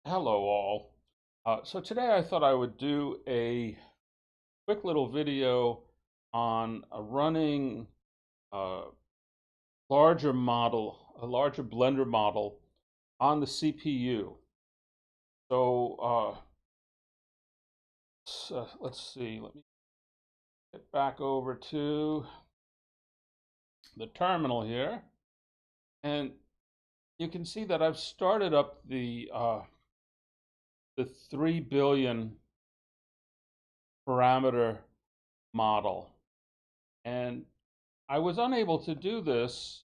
Hello all. So today I thought I would do a quick little video on running a a larger Blender model on the CPU. So let's see, let me get back over to the terminal here. And you can see that I've started up the 3 billion parameter model. And I was unable to do this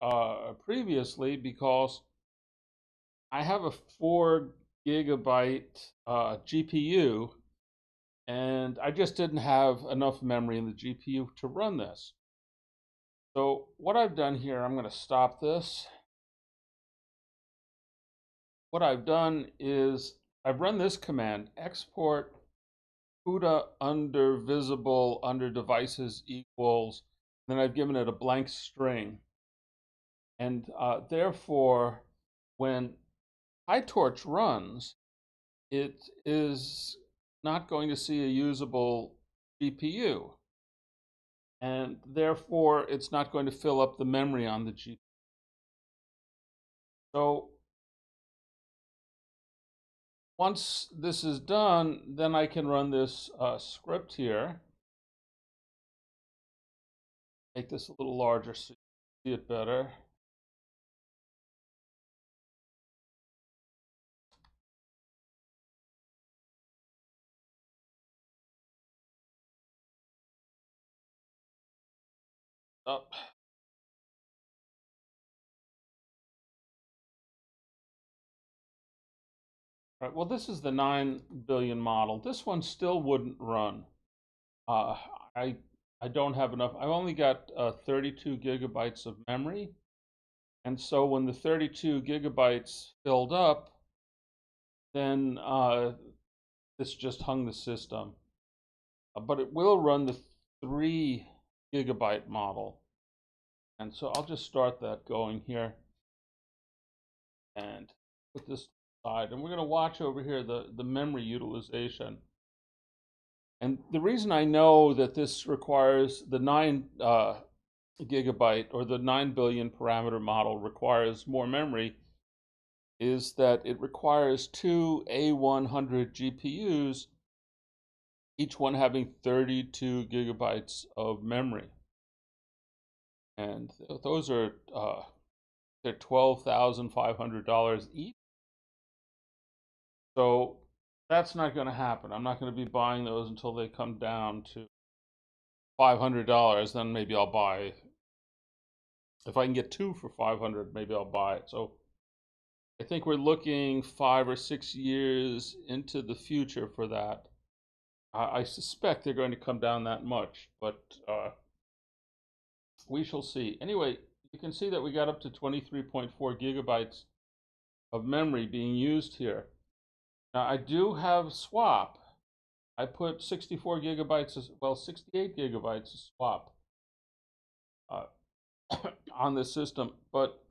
previously because I have a 4 GB GPU, and I just didn't have enough memory in the GPU to run this. So what I've done here, I'm going to stop this. What I've done is I've run this command, export CUDA under visible under devices equals, then I've given it a blank string. And therefore, when pytorch runs, it is not going to see a usable GPU. And therefore, it's not going to fill up the memory on the GPU. So once this is done, then I can run this script here. Make this a little larger so you see it better. Up. All right, well, this is the 9 billion model. This one still wouldn't run. Uh, I I don't have enough. I've only got 32 gigabytes of memory. And so when the 32 gigabytes filled up, then this just hung the system. But it will run the 3 gigabyte model. And so I'll just start that going here and put this aside. And we're going to watch over here the memory utilization. And the reason I know that this requires the 9 gigabyte or the 9 billion parameter model requires more memory is that it requires two A100 GPUs, each one having 32 gigabytes of memory. And those are they're $12,500 each. So that's not going to happen. I'm not going to be buying those until they come down to $500. Then maybe I'll buy. If I can get two for 500, maybe I'll buy it. So I think we're looking 5 or 6 years into the future for that. I suspect they're going to come down that much, but we shall see. Anyway, you can see that we got up to 23.4 gigabytes of memory being used here. Now I do have swap. I put 64 gigabytes, well, 68 gigabytes of swap on the system, but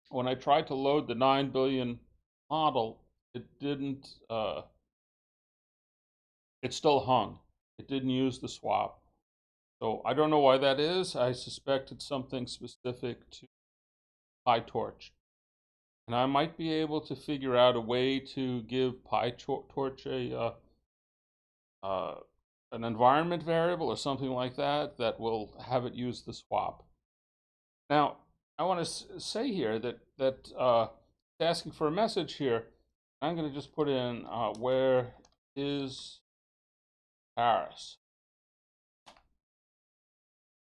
when I tried to load the 9 billion model, it didn't, it still hung. It didn't use the swap. So I don't know why that is. I suspect it's something specific to pytorch. And I might be able to figure out a way to give pytorch an environment variable or something like that that will have it use the swap. Now, I want to say here that it's asking for a message here. I'm going to just put in where is Paris.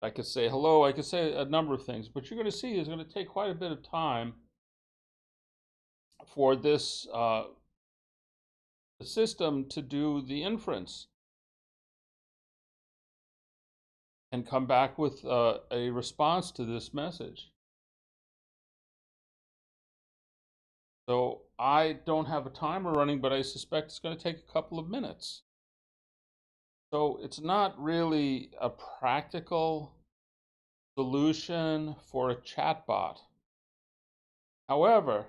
I could say hello. I could say a number of things, but you're going to see it's going to take quite a bit of time for this the system to do the inference and come back with a response to this message. So I don't have a timer running, but I suspect it's going to take a couple of minutes. So it's not really a practical solution for a chatbot. However,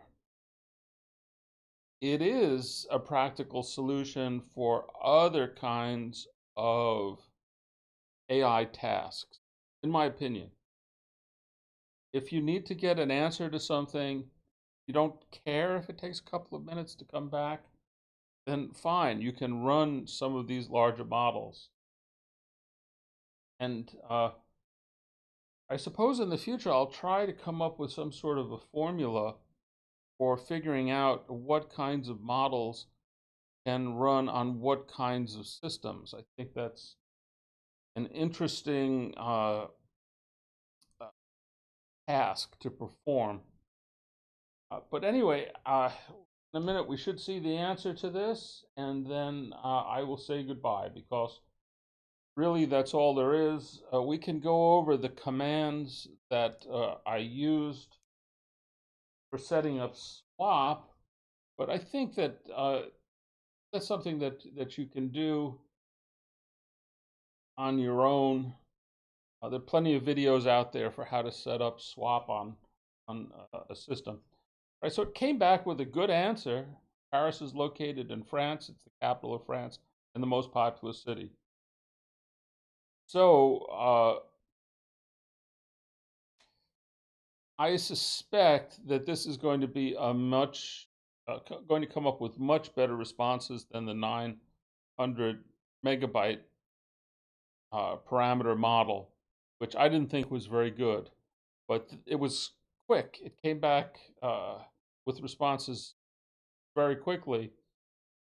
it is a practical solution for other kinds of AI tasks, in my opinion. If you need to get an answer to something, you don't care if it takes a couple of minutes to come back, then fine, you can run some of these larger models. And I suppose in the future I'll try to come up with some sort of a formula for figuring out what kinds of models can run on what kinds of systems. I think that's an interesting task to perform. But anyway, in a minute we should see the answer to this, and then I will say goodbye, because really that's all there is. We can go over the commands that I used for setting up swap, but I think that that's something that you can do on your own. There are plenty of videos out there for how to set up swap on a system. Right, so it came back with a good answer. Paris is located in France. It's the capital of France and the most populous city. So I suspect that this is going to be a going to come up with much better responses than the 900 megabyte parameter model, which I didn't think was very good, but it was quick. It came back with responses very quickly,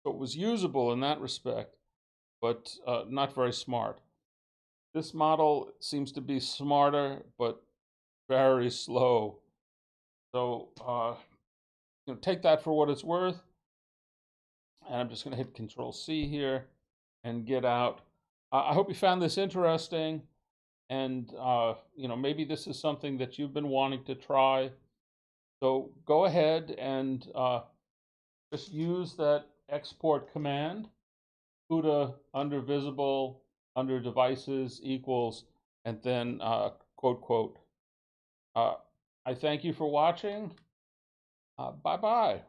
so it was usable in that respect, but not very smart. This model seems to be smarter, but very slow. So take that for what it's worth. And I'm just going to hit Control C here and get out. I hope you found this interesting, and maybe this is something that you've been wanting to try. So go ahead and just use that export command, CUDA under visible, under devices equals, and then quote, quote. I thank you for watching. Bye-bye.